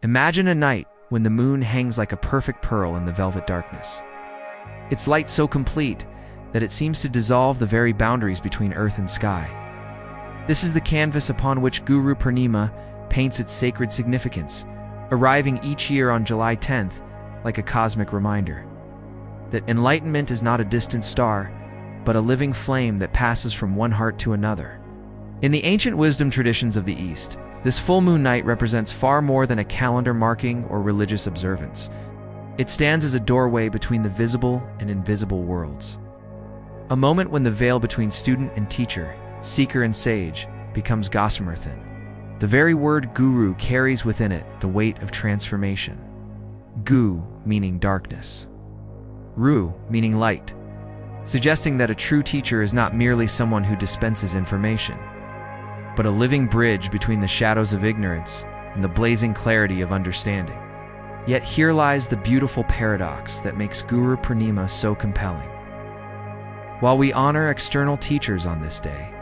Imagine a night when the moon hangs like a perfect pearl in the velvet darkness. Its light so complete that it seems to dissolve the very boundaries between earth and sky. This is the canvas upon which Guru Purnima paints its sacred significance, arriving each year on July 10th like a cosmic reminder that enlightenment is not a distant star, but a living flame that passes from one heart to another. In the ancient wisdom traditions of the East, this full moon night represents far more than a calendar marking or religious observance. It stands as a doorway between the visible and invisible worlds. A moment when the veil between student and teacher, seeker and sage, becomes gossamer thin. The very word guru carries within it the weight of transformation. Gu meaning darkness, Ru meaning light, suggesting that a true teacher is not merely someone who dispenses information, but a living bridge between the shadows of ignorance and the blazing clarity of understanding. Yet here lies the beautiful paradox that makes Guru Purnima so compelling. While we honor external teachers on this day,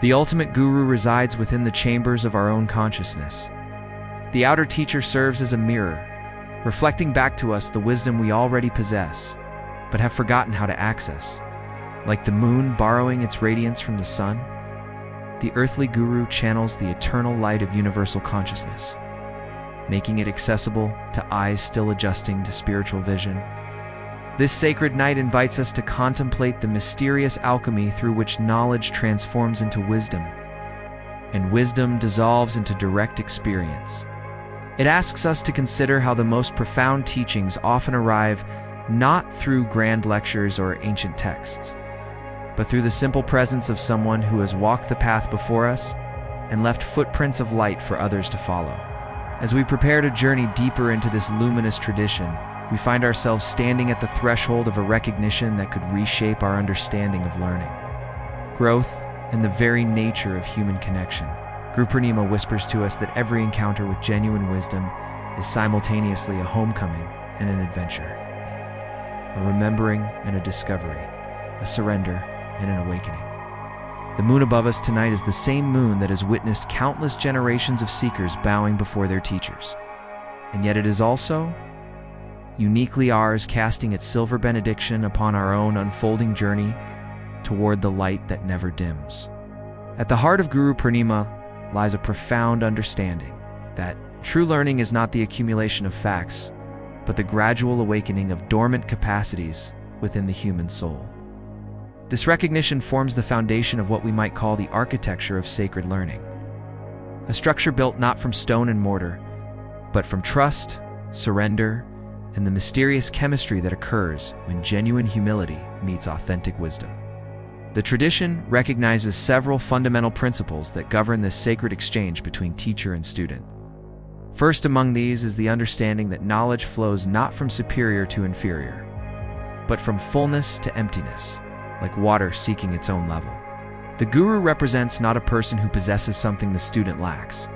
the ultimate guru resides within the chambers of our own consciousness. The outer teacher serves as a mirror, reflecting back to us the wisdom we already possess, but have forgotten how to access. Like the moon borrowing its radiance from the sun, the earthly guru channels the eternal light of universal consciousness, making it accessible to eyes still adjusting to spiritual vision. This sacred night invites us to contemplate the mysterious alchemy through which knowledge transforms into wisdom, and wisdom dissolves into direct experience. It asks us to consider how the most profound teachings often arrive not through grand lectures or ancient texts, but through the simple presence of someone who has walked the path before us and left footprints of light for others to follow. As we prepare to journey deeper into this luminous tradition, we find ourselves standing at the threshold of a recognition that could reshape our understanding of learning, growth, and the very nature of human connection. Guru Purnima whispers to us that every encounter with genuine wisdom is simultaneously a homecoming and an adventure, a remembering and a discovery, a surrender and an awakening. The moon above us tonight is the same moon that has witnessed countless generations of seekers bowing before their teachers, and yet it is also uniquely ours, casting its silver benediction upon our own unfolding journey toward the light that never dims. At the heart of Guru Purnima lies a profound understanding that true learning is not the accumulation of facts, but the gradual awakening of dormant capacities within the human soul. This recognition forms the foundation of what we might call the architecture of sacred learning, a structure built not from stone and mortar, but from trust, surrender, and the mysterious chemistry that occurs when genuine humility meets authentic wisdom. The tradition recognizes several fundamental principles that govern this sacred exchange between teacher and student. First among these is the understanding that knowledge flows not from superior to inferior, but from fullness to emptiness, like water seeking its own level. The guru represents not a person who possesses something the student lacks,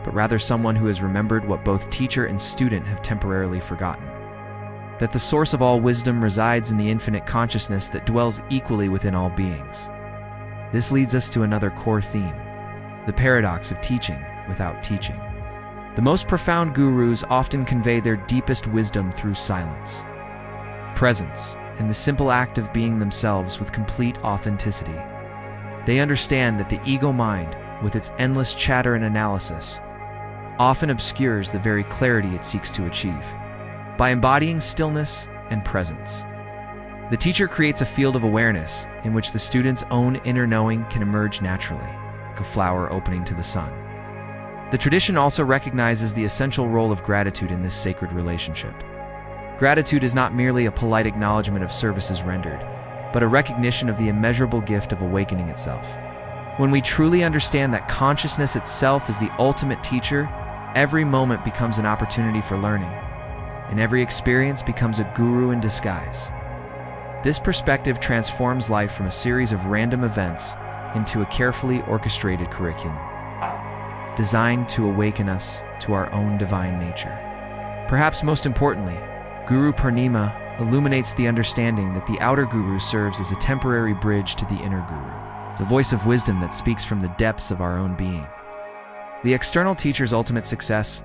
but rather someone who has remembered what both teacher and student have temporarily forgotten. That the source of all wisdom resides in the infinite consciousness that dwells equally within all beings. This leads us to another core theme, the paradox of teaching without teaching. The most profound gurus often convey their deepest wisdom through silence, presence, and the simple act of being themselves with complete authenticity. They understand that the ego mind, with its endless chatter and analysis, often obscures the very clarity it seeks to achieve. By embodying stillness and presence, the teacher creates a field of awareness in which the student's own inner knowing can emerge naturally, like a flower opening to the sun. The tradition also recognizes the essential role of gratitude in this sacred relationship. Gratitude is not merely a polite acknowledgement of services rendered, but a recognition of the immeasurable gift of awakening itself. When we truly understand that consciousness itself is the ultimate teacher, every moment becomes an opportunity for learning, and every experience becomes a guru in disguise. This perspective transforms life from a series of random events into a carefully orchestrated curriculum, designed to awaken us to our own divine nature. Perhaps most importantly, Guru Purnima illuminates the understanding that the outer guru serves as a temporary bridge to the inner guru, the voice of wisdom that speaks from the depths of our own being. The external teacher's ultimate success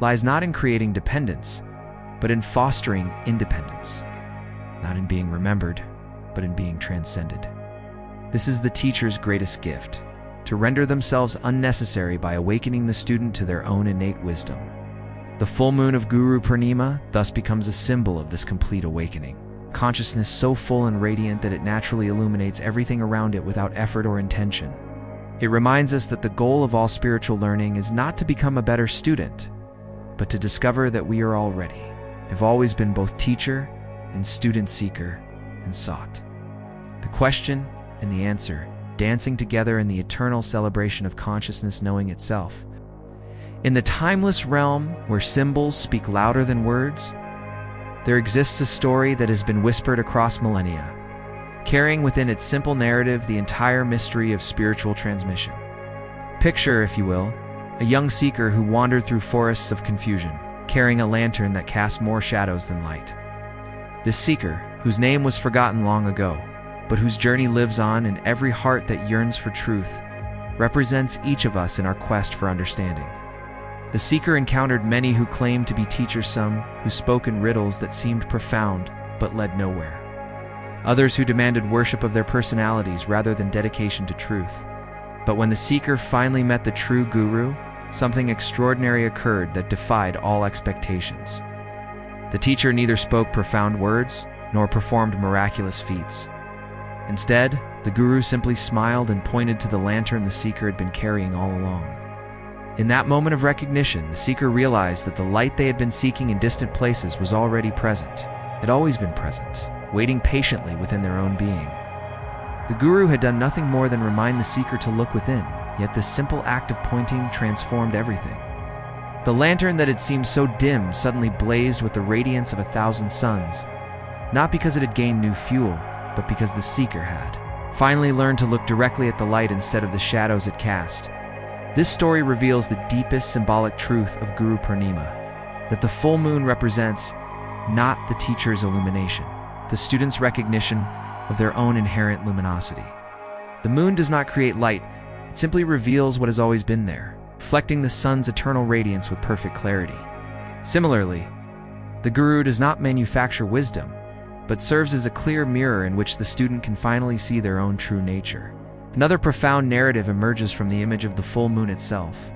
lies not in creating dependence, but in fostering independence. Not in being remembered, but in being transcended. This is the teacher's greatest gift, to render themselves unnecessary by awakening the student to their own innate wisdom. The full moon of Guru Purnima thus becomes a symbol of this complete awakening. Consciousness so full and radiant that it naturally illuminates everything around it without effort or intention. It reminds us that the goal of all spiritual learning is not to become a better student, but to discover that we are already, have always been both teacher and student seeker and sought. The question and the answer, dancing together in the eternal celebration of consciousness knowing itself. In the timeless realm where symbols speak louder than words, there exists a story that has been whispered across millennia, carrying within its simple narrative the entire mystery of spiritual transmission. Picture, if you will, a young seeker who wandered through forests of confusion, carrying a lantern that cast more shadows than light. This seeker, whose name was forgotten long ago, but whose journey lives on in every heart that yearns for truth, represents each of us in our quest for understanding. The seeker encountered many who claimed to be teachers, some who spoke in riddles that seemed profound but led nowhere. Others who demanded worship of their personalities rather than dedication to truth. But when the seeker finally met the true guru, something extraordinary occurred that defied all expectations. The teacher neither spoke profound words nor performed miraculous feats. Instead, the guru simply smiled and pointed to the lantern the seeker had been carrying all along. In that moment of recognition, the seeker realized that the light they had been seeking in distant places was already present, had always been present, waiting patiently within their own being. The guru had done nothing more than remind the seeker to look within, yet this simple act of pointing transformed everything. The lantern that had seemed so dim suddenly blazed with the radiance of 1,000 suns, not because it had gained new fuel, but because the seeker had finally learned to look directly at the light instead of the shadows it cast. This story reveals the deepest symbolic truth of Guru Purnima, that the full moon represents not the teacher's illumination, the student's recognition of their own inherent luminosity. The moon does not create light, it simply reveals what has always been there, reflecting the sun's eternal radiance with perfect clarity. Similarly, the guru does not manufacture wisdom, but serves as a clear mirror in which the student can finally see their own true nature. Another profound narrative emerges from the image of the full moon itself.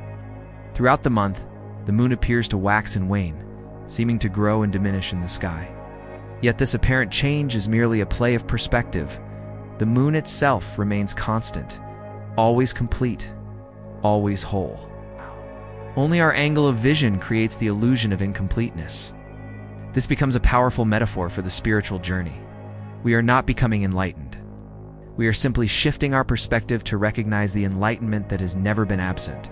Throughout the month, the moon appears to wax and wane, seeming to grow and diminish in the sky. Yet this apparent change is merely a play of perspective. The moon itself remains constant, always complete, always whole. Only our angle of vision creates the illusion of incompleteness. This becomes a powerful metaphor for the spiritual journey. We are not becoming enlightened. We are simply shifting our perspective to recognize the enlightenment that has never been absent.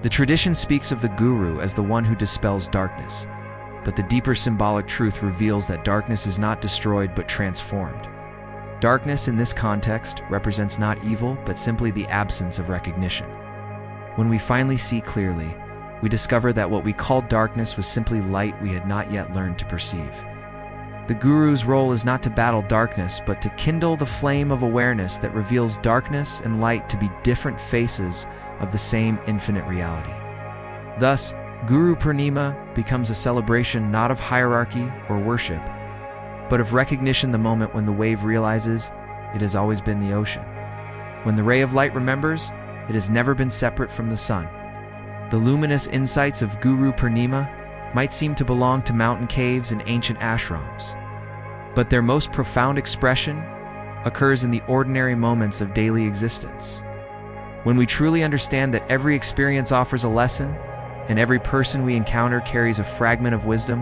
The tradition speaks of the guru as the one who dispels darkness, but the deeper symbolic truth reveals that darkness is not destroyed but transformed. Darkness in this context represents not evil, but simply the absence of recognition. When we finally see clearly, we discover that what we called darkness was simply light we had not yet learned to perceive. The guru's role is not to battle darkness, but to kindle the flame of awareness that reveals darkness and light to be different faces of the same infinite reality. Thus, Guru Purnima becomes a celebration not of hierarchy or worship, but of recognition, the moment when the wave realizes it has always been the ocean. When the ray of light remembers, it has never been separate from the sun. The luminous insights of Guru Purnima might seem to belong to mountain caves and ancient ashrams, but their most profound expression occurs in the ordinary moments of daily existence. When we truly understand that every experience offers a lesson, and every person we encounter carries a fragment of wisdom,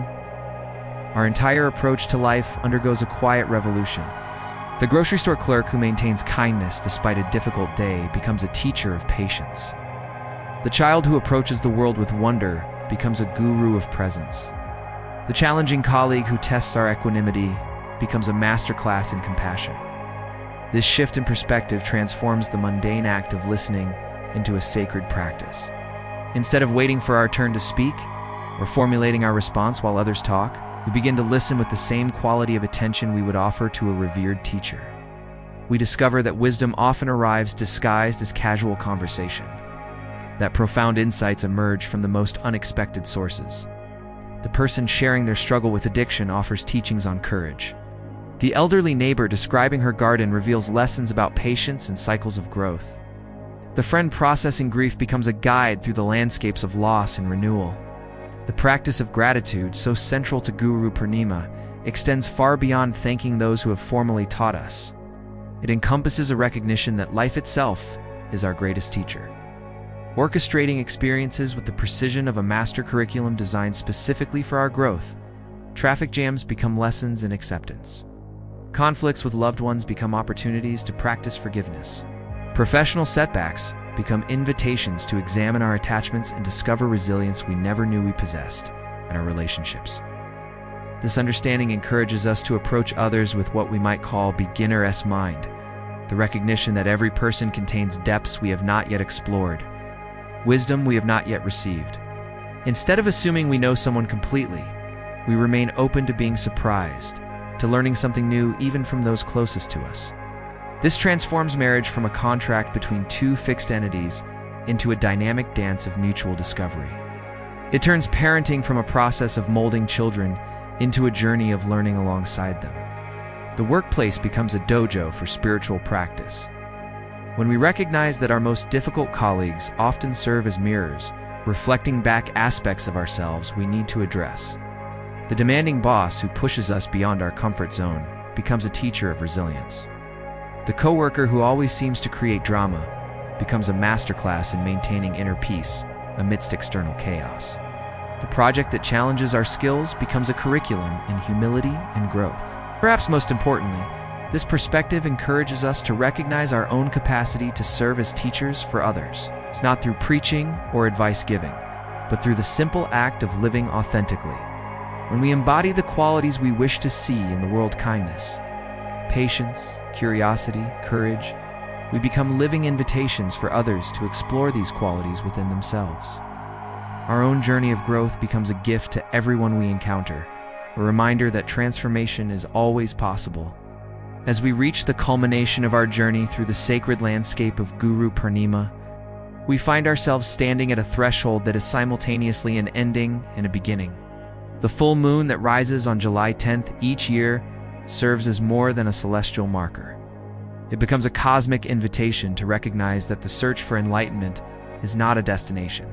our entire approach to life undergoes a quiet revolution. The grocery store clerk who maintains kindness despite a difficult day becomes a teacher of patience. The child who approaches the world with wonder becomes a guru of presence. The challenging colleague who tests our equanimity becomes a masterclass in compassion. This shift in perspective transforms the mundane act of listening into a sacred practice. Instead of waiting for our turn to speak or formulating our response while others talk, we begin to listen with the same quality of attention we would offer to a revered teacher. We discover that wisdom often arrives disguised as casual conversation. that profound insights emerge from the most unexpected sources. The person sharing their struggle with addiction offers teachings on courage. The elderly neighbor describing her garden reveals lessons about patience and cycles of growth. The friend processing grief becomes a guide through the landscapes of loss and renewal. The practice of gratitude, so central to Guru Purnima, extends far beyond thanking those who have formally taught us. It encompasses a recognition that life itself is our greatest teacher. Orchestrating experiences with the precision of a master curriculum designed specifically for our growth, traffic jams become lessons in acceptance. Conflicts with loved ones become opportunities to practice forgiveness. Professional setbacks become invitations to examine our attachments and discover resilience we never knew we possessed in our relationships. This understanding encourages us to approach others with what we might call beginner's mind, the recognition that every person contains depths we have not yet explored, wisdom we have not yet received. Instead of assuming we know someone completely, we remain open to being surprised, to learning something new even from those closest to us. This transforms marriage from a contract between two fixed entities into a dynamic dance of mutual discovery. It turns parenting from a process of molding children into a journey of learning alongside them. The workplace becomes a dojo for spiritual practice. When we recognize that our most difficult colleagues often serve as mirrors, reflecting back aspects of ourselves we need to address. The demanding boss who pushes us beyond our comfort zone becomes a teacher of resilience. The coworker who always seems to create drama becomes a masterclass in maintaining inner peace amidst external chaos. The project that challenges our skills becomes a curriculum in humility and growth. Perhaps most importantly, this perspective encourages us to recognize our own capacity to serve as teachers for others. It's not through preaching or advice giving, but through the simple act of living authentically. When we embody the qualities we wish to see in the world, kindness, patience, curiosity, courage, we become living invitations for others to explore these qualities within themselves. Our own journey of growth becomes a gift to everyone we encounter, a reminder that transformation is always possible. As we reach the culmination of our journey through the sacred landscape of Guru Purnima, we find ourselves standing at a threshold that is simultaneously an ending and a beginning. The full moon that rises on July 10th each year serves as more than a celestial marker. It becomes a cosmic invitation to recognize that the search for enlightenment is not a destination.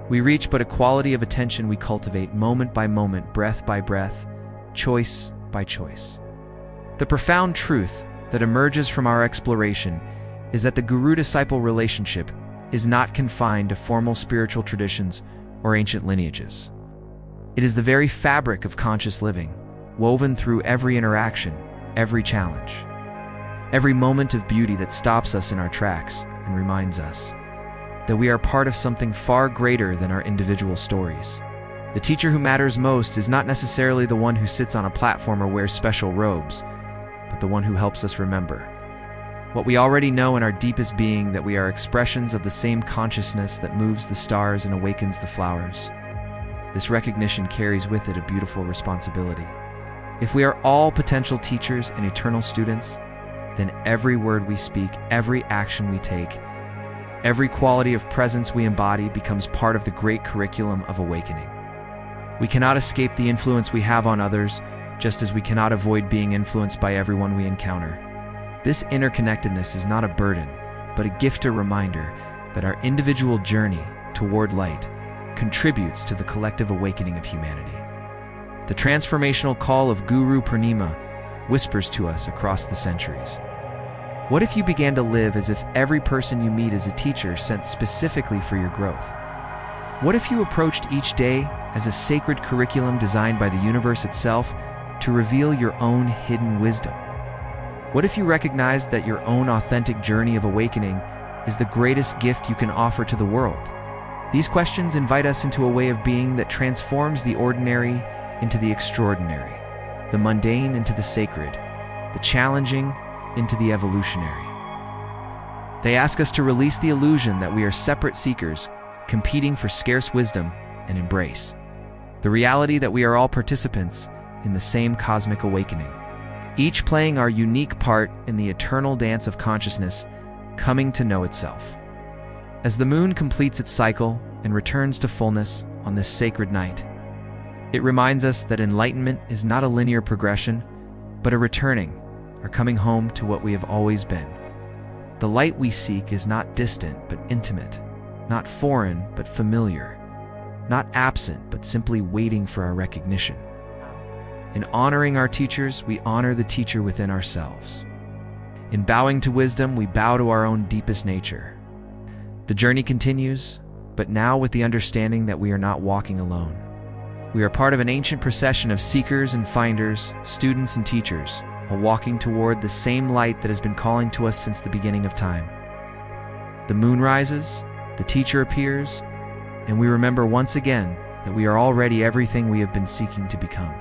We reach but a quality of attention we cultivate moment by moment, breath by breath, choice by choice. The profound truth that emerges from our exploration is that the guru-disciple relationship is not confined to formal spiritual traditions or ancient lineages. It is the very fabric of conscious living, woven through every interaction, every challenge, every moment of beauty that stops us in our tracks and reminds us that we are part of something far greater than our individual stories. The teacher who matters most is not necessarily the one who sits on a platform or wears special robes, but the one who helps us remember what we already know in our deepest being, that we are expressions of the same consciousness that moves the stars and awakens the flowers. This recognition carries with it a beautiful responsibility. If we are all potential teachers and eternal students, then every word we speak, every action we take, every quality of presence we embody becomes part of the great curriculum of awakening. We cannot escape the influence we have on others, just as we cannot avoid being influenced by everyone we encounter. This interconnectedness is not a burden, but a gift, a reminder that our individual journey toward light contributes to the collective awakening of humanity. The transformational call of Guru Purnima whispers to us across the centuries. What if you began to live as if every person you meet is a teacher sent specifically for your growth? What if you approached each day as a sacred curriculum designed by the universe itself to reveal your own hidden wisdom? What if you recognized that your own authentic journey of awakening is the greatest gift you can offer to the world? These questions invite us into a way of being that transforms the ordinary into the extraordinary, the mundane into the sacred, the challenging into the evolutionary. They ask us to release the illusion that we are separate seekers, competing for scarce wisdom, and embrace the reality that we are all participants in the same cosmic awakening, each playing our unique part in the eternal dance of consciousness coming to know itself. As the moon completes its cycle and returns to fullness on this sacred night, it reminds us that enlightenment is not a linear progression, but a returning, or coming home to what we have always been. The light we seek is not distant but intimate, not foreign but familiar, not absent but simply waiting for our recognition. In honoring our teachers, we honor the teacher within ourselves. In bowing to wisdom, we bow to our own deepest nature. The journey continues, but now with the understanding that we are not walking alone. We are part of an ancient procession of seekers and finders, students and teachers, all walking toward the same light that has been calling to us since the beginning of time. The moon rises, the teacher appears, and we remember once again that we are already everything we have been seeking to become.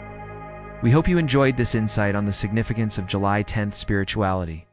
We hope you enjoyed this insight on the significance of July 10th spirituality.